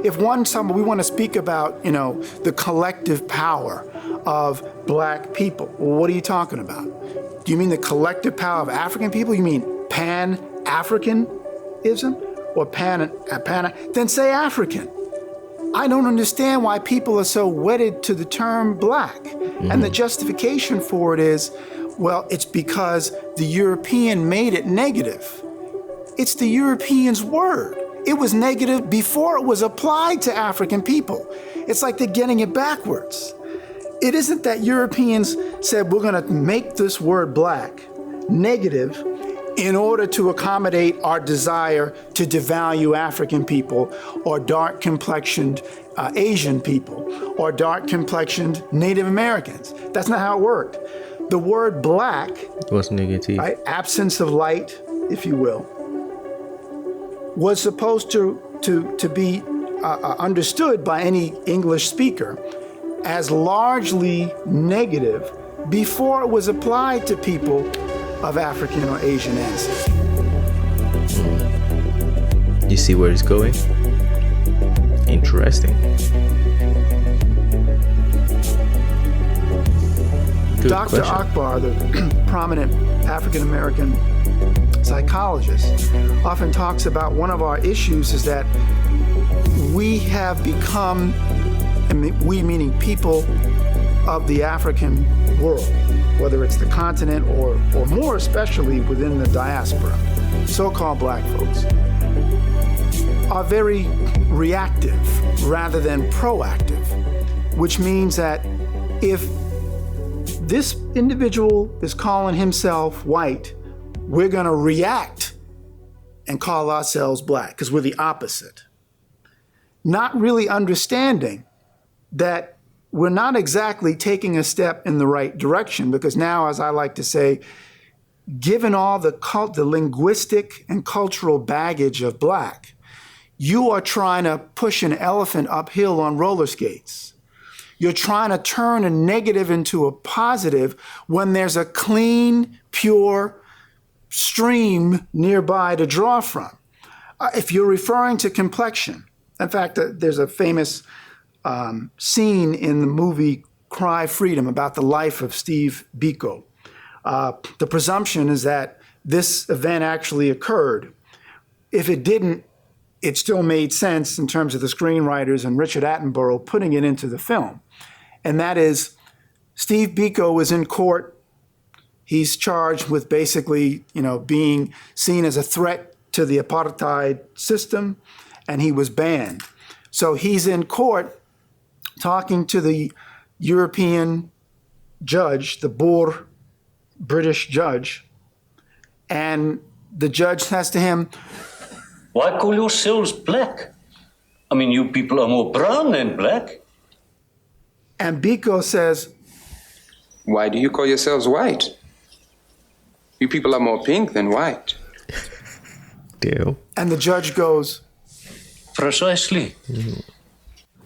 if we want to speak about, the collective power of black people, well, what are you talking about? Do you mean the collective power of African people? You mean Pan-Africanism or then say African. I don't understand why people are so wedded to the term black. Mm-hmm. And the justification for it is, well, it's because the European made it negative. It's the Europeans' word. It was negative before it was applied to African people. It's like they're getting it backwards. It isn't that Europeans said, we're going to make this word black negative in order to accommodate our desire to devalue African people or dark-complexioned Asian people or dark-complexioned Native Americans. That's not how it worked. The word black was negative, right? Absence of light, if you will, was supposed to be understood by any English speaker as largely negative before it was applied to people of African or Asian ancestry. You see where it's going? Interesting. Good Dr. question. Akbar, the prominent African-American psychologist, often talks about one of our issues is that we have become, and we meaning people of the African world, whether it's the continent or more especially within the diaspora, so-called black folks, are very reactive rather than proactive, which means that if this individual is calling himself white, we're going to react and call ourselves black because we're the opposite. Not really understanding that we're not exactly taking a step in the right direction because now, as I like to say, given all the linguistic and cultural baggage of black, you are trying to push an elephant uphill on roller skates. You're trying to turn a negative into a positive when there's a clean, pure stream nearby to draw from. If you're referring to complexion, in fact, there's a famous scene in the movie Cry Freedom about the life of Steve Biko. The presumption is that this event actually occurred. If it didn't, it still made sense in terms of the screenwriters and Richard Attenborough putting it into the film. And that is, Steve Biko was in court. He's charged with basically, being seen as a threat to the apartheid system, and he was banned. So he's in court talking to the European judge, the Boer British judge, and the judge says to him, "Why call yourselves black? I mean, you people are more brown than black." And Biko says, "Why do you call yourselves white? You people are more pink than white." Deal. And the judge goes, "Precisely." Mm-hmm.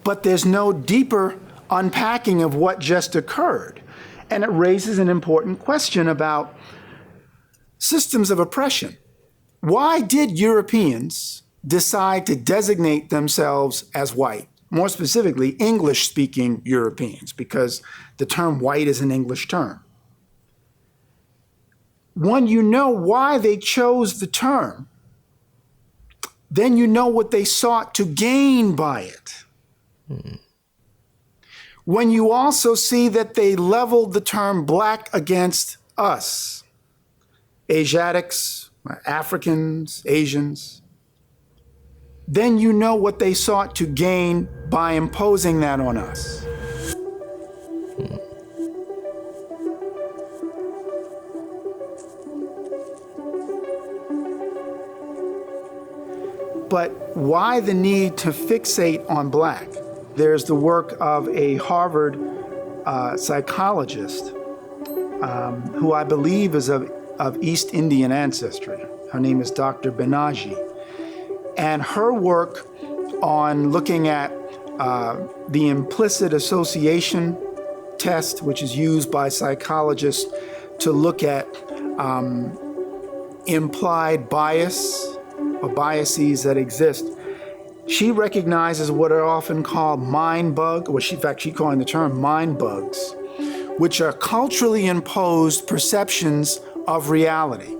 But there's no deeper unpacking of what just occurred. And it raises an important question about systems of oppression. Why did Europeans decide to designate themselves as white? More specifically, English-speaking Europeans, because the term white is an English term. When you know why they chose the term, then you know what they sought to gain by it. When you also see that they leveled the term black against us, Asiatics, Africans, Asians, then you know what they sought to gain by imposing that on us. But why the need to fixate on black? There's the work of a Harvard psychologist who I believe is of East Indian ancestry. Her name is Dr. Banerjee. And her work on looking at the implicit association test, which is used by psychologists to look at implied bias or biases that exist. she recognizes what are often called mind bug, or in fact, she coined the term mind bugs, which are culturally imposed perceptions of reality.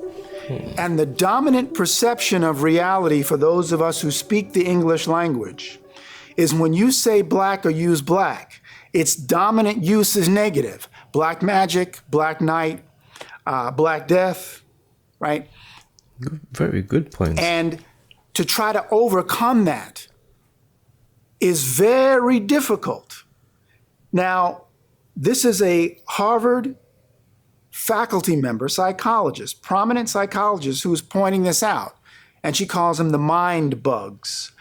And the dominant perception of reality for those of us who speak the English language is when you say black or use black, its dominant use is negative. Black magic, black night, black death, right? Very good point. And to try to overcome that is very difficult. Now, this is a Harvard faculty member, psychologist, prominent psychologist, who's pointing this out. And she calls them the mind bugs.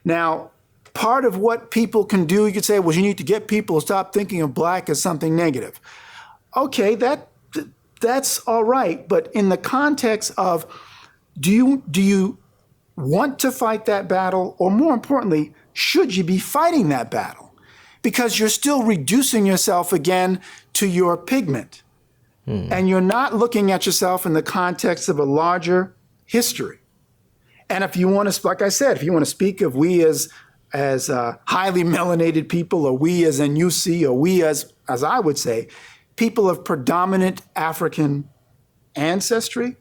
Now, part of what people can do, you could say, well, you need to get people to stop thinking of black as something negative. Okay, that's all right. But in the context of, do you want to fight that battle? Or more importantly, should you be fighting that battle? Because you're still reducing yourself again to your pigment. And you're not looking at yourself in the context of a larger history. And if you want to, like I said, if you want to speak of we as highly melanated people, or we as NUC, or we as I would say, people of predominant African ancestry,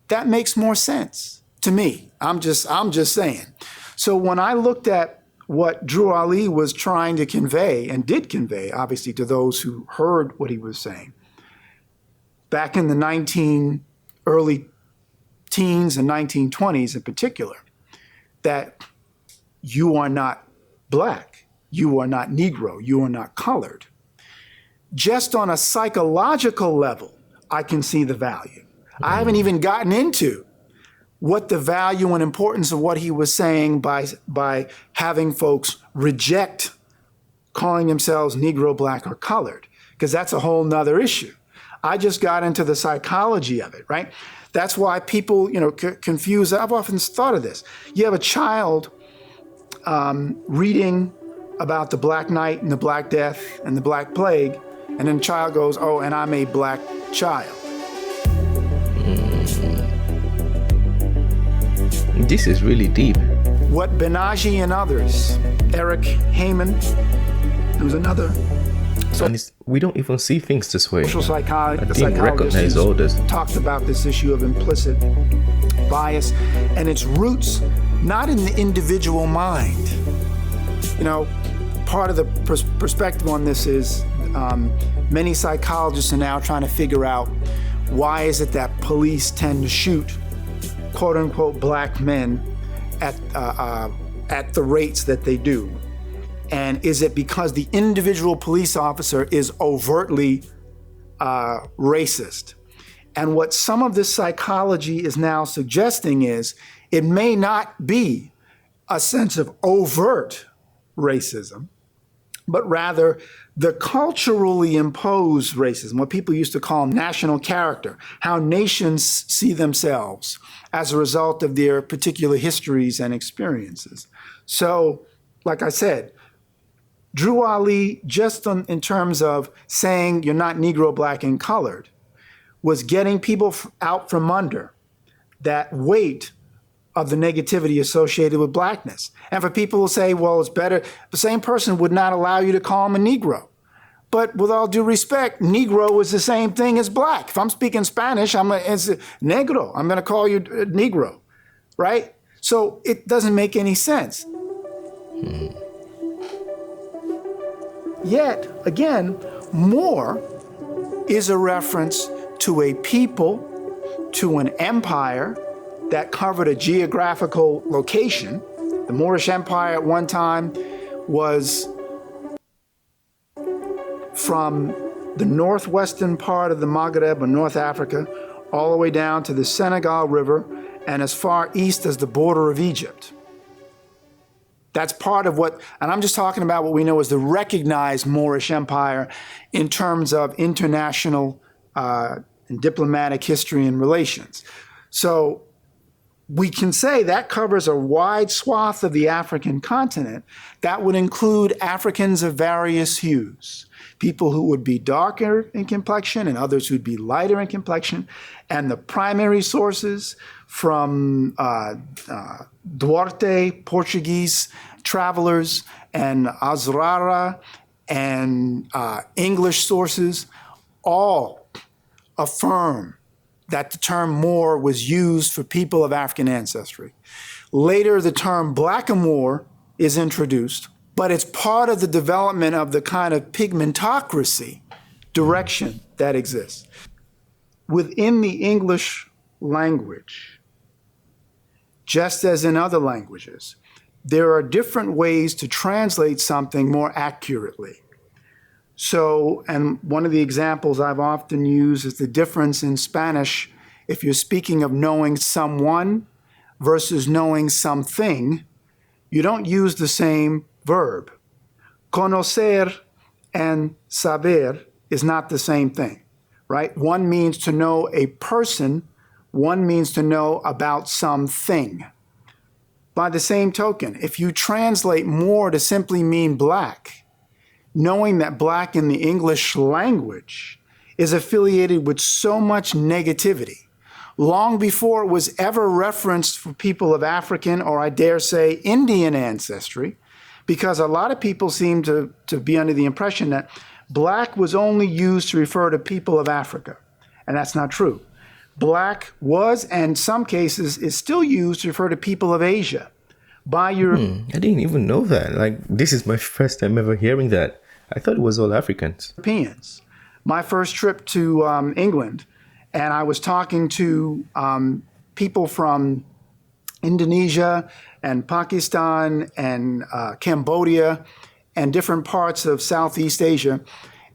that makes more sense to me. I'm just saying. So when I looked at what Drew Ali was trying to convey, and did convey, obviously, to those who heard what he was saying, back in the early teens and 1920s in particular, that you are not black, you are not Negro, you are not colored. Just on a psychological level, I can see the value. I haven't even gotten into what the value and importance of what he was saying by having folks reject calling themselves Negro, black, or colored, because that's a whole nother issue. I just got into the psychology of it, right? That's why people, confuse. I've often thought of this. You have a child reading about the Black Knight and the Black Death and the Black Plague, and then the child goes, oh, and I'm a black child. This is really deep. What Benaji and others, Eric Heyman, who's another. And we don't even see things this way. Social I didn't recognize all this. Talked about this issue of implicit bias and its roots not in the individual mind. Part of the perspective on this is many psychologists are now trying to figure out why is it that police tend to shoot quote unquote black men at the rates that they do. And is it because the individual police officer is overtly racist? And what some of this psychology is now suggesting is it may not be a sense of overt racism, but rather the culturally imposed racism, what people used to call national character, how nations see themselves as a result of their particular histories and experiences. So, like I said, Drew Ali, just in terms of saying you're not Negro, black, and colored, was getting people out from under that weight of the negativity associated with blackness. And for people who say, well, it's better, the same person would not allow you to call him a Negro. But with all due respect, Negro is the same thing as black. If I'm speaking Spanish, it's negro. I'm going to call you Negro, right? So it doesn't make any sense. Yet, again, more is a reference to a people, to an empire that covered a geographical location. The Moorish Empire at one time was from the northwestern part of the Maghreb or North Africa, all the way down to the Senegal River and as far east as the border of Egypt. That's part of what, and I'm just talking about what we know as the recognized Moorish Empire in terms of international and diplomatic history and relations. So we can say that covers a wide swath of the African continent. That would include Africans of various hues, people who would be darker in complexion and others who'd be lighter in complexion. And the primary sources from Duarte, Portuguese travelers, and Azrara and English sources all affirm that the term Moor was used for people of African ancestry. Later, the term blackamoor is introduced, but it's part of the development of the kind of pigmentocracy direction that exists. Within the English language, just as in other languages, there are different ways to translate something more accurately. So, and one of the examples I've often used is the difference in Spanish if you're speaking of knowing someone versus knowing something. You don't use the same verb. Conocer and saber is not the same thing, right? One means to know a person, one means to know about something. By the same token, if you translate more to simply mean black, knowing that black in the English language is affiliated with so much negativity, long before it was ever referenced for people of African or I dare say Indian ancestry, because a lot of people seem to be under the impression that black was only used to refer to people of Africa, and that's not true. Black was, and in some cases, is still used to refer to people of Asia. By your I didn't even know that. Like, this is my first time ever hearing that. I thought it was all Africans. Europeans. My first trip to England, and I was talking to people from Indonesia and Pakistan and Cambodia and different parts of Southeast Asia,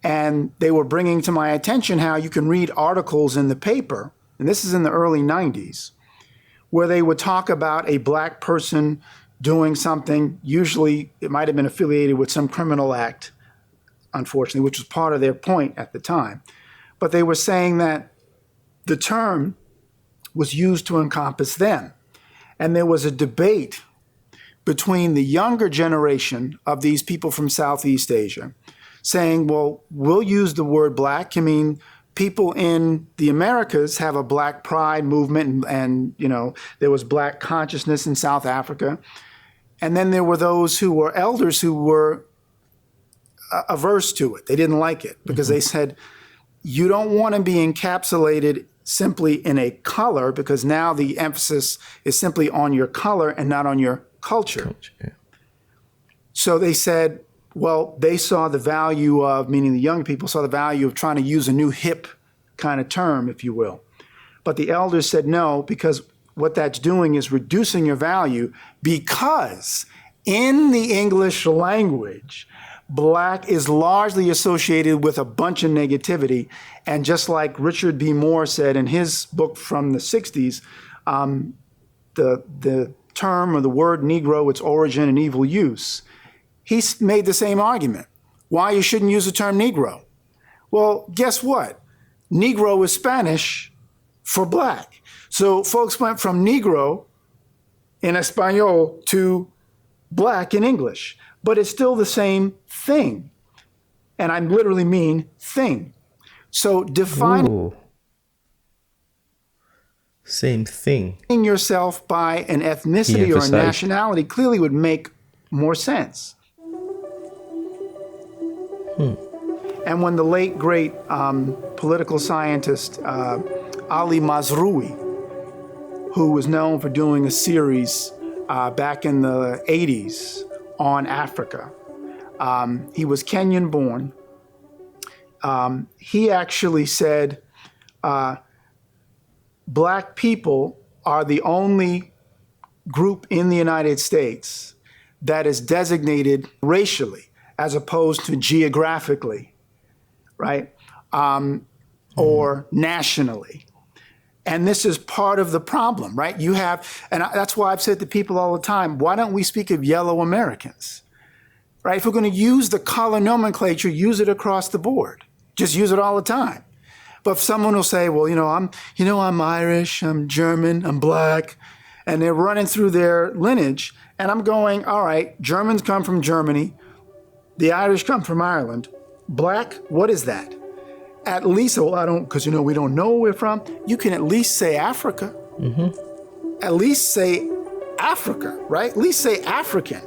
and they were bringing to my attention how you can read articles in the paper, and this is in the early 90s, where they would talk about a black person doing something. Usually it might have been affiliated with some criminal act, unfortunately, which was part of their point at the time. But they were saying that the term was used to encompass them. And there was a debate between the younger generation of these people from Southeast Asia saying, well, we'll use the word black. I mean, people in the Americas have a black pride movement and you know, there was black consciousness in South Africa. And then there were those who were elders who were averse to it. They didn't like it because they said, you don't want to be encapsulated simply in a color because now the emphasis is simply on your color and not on your culture. Yeah. So they said, well, they saw the value of, meaning the young people saw the value of trying to use a new hip kind of term, if you will. But the elders said no, because what that's doing is reducing your value because in the English language, black is largely associated with a bunch of negativity. And just like Richard B. Moore said in his book from the 60s, the term or the word Negro, its origin and evil use, he made the same argument. Why you shouldn't use the term Negro? Well, guess what? Negro is Spanish for black. So folks went from Negro in Espanol to black in English, but it's still the same thing. And I literally mean thing. So defining Ooh. Same thing. yourself by an ethnicity or a emphasized. nationality clearly would make more sense. And when the late, great political scientist Ali Mazrui, who was known for doing a series back in the 80s on Africa, he was Kenyan born. He actually said, black people are the only group in the United States that is designated racially as opposed to geographically, right? Or nationally. And this is part of the problem, right? You have, and that's why I've said to people all the time, why don't we speak of yellow Americans, right? If we're going to use the color nomenclature, use it across the board. Just use it all the time. But if someone will say, well, I'm Irish, I'm German, I'm black, and they're running through their lineage. And I'm going, all right, Germans come from Germany. The Irish come from Ireland. Black, what is that? At least, well, I don't, because, we don't know where we're from. You can at least say Africa. At least say Africa, right? At least say African.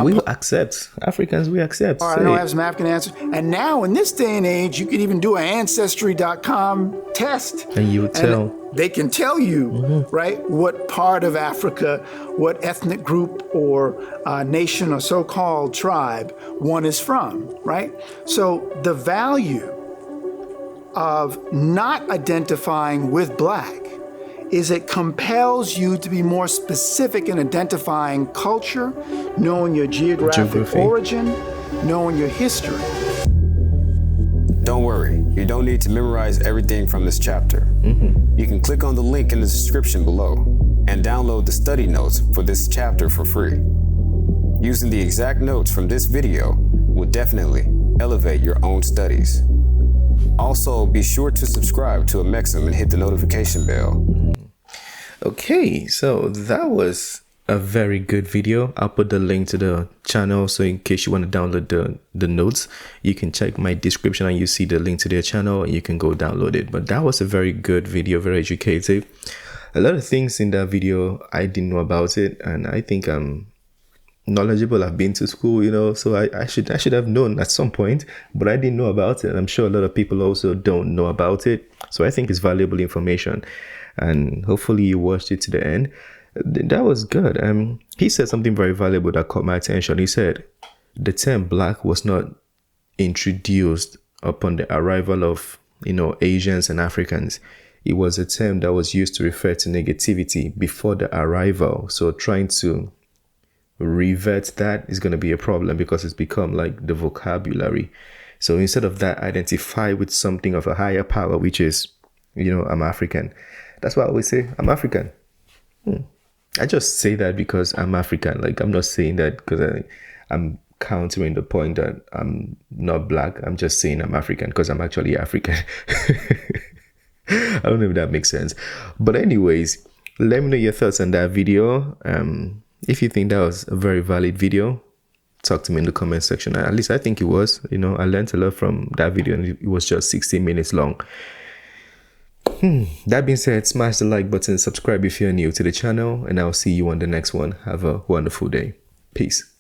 We will accept. Africans, we accept. All right, I know I have some African answers. And now, in this day and age, you can even do an Ancestry.com test. And you tell. And they can tell you, right, what part of Africa, what ethnic group or nation or so-called tribe one is from, right? So the value of not identifying with Black is it compels you to be more specific in identifying culture, knowing your geographic origin, knowing your history. Don't worry, you don't need to memorize everything from this chapter. You can click on the link in the description below and download the study notes for this chapter for free. Using the exact notes from this video will definitely elevate your own studies. Also, be sure to subscribe to Amexum and hit the notification bell. Okay, so that was a very good video. I'll put the link to the channel, so in case you want to download the notes, you can check my description and you see the link to their channel and you can go download it. But that was a very good video, very educative. A lot of things in that video I didn't know about it, and I think I'm knowledgeable. I've been to school, so I should have known at some point, but I didn't know about it. I'm sure a lot of people also don't know about it, so I think it's valuable information, and hopefully you watched it to the end. That was good. He said something very valuable that caught my attention. He said the term Black was not introduced upon the arrival of Asians and Africans. It was a term that was used to refer to negativity before the arrival. So trying to revert that is going to be a problem, because it's become like the vocabulary. So instead of that, identify with something of a higher power, which is, I'm African. That's why I always say I'm African. I just say that because I'm African. Like, I'm not saying that because I'm countering the point that I'm not Black. I'm just saying I'm African because I'm actually African. I don't know if that makes sense. But anyways, let me know your thoughts on that video. If you think that was a very valid video, talk to me in the comment section. At least I think it was. I learned a lot from that video, and it was just 16 minutes long. That being said, smash the like button, subscribe if you're new to the channel, and I'll see you on the next one. Have a wonderful day. Peace.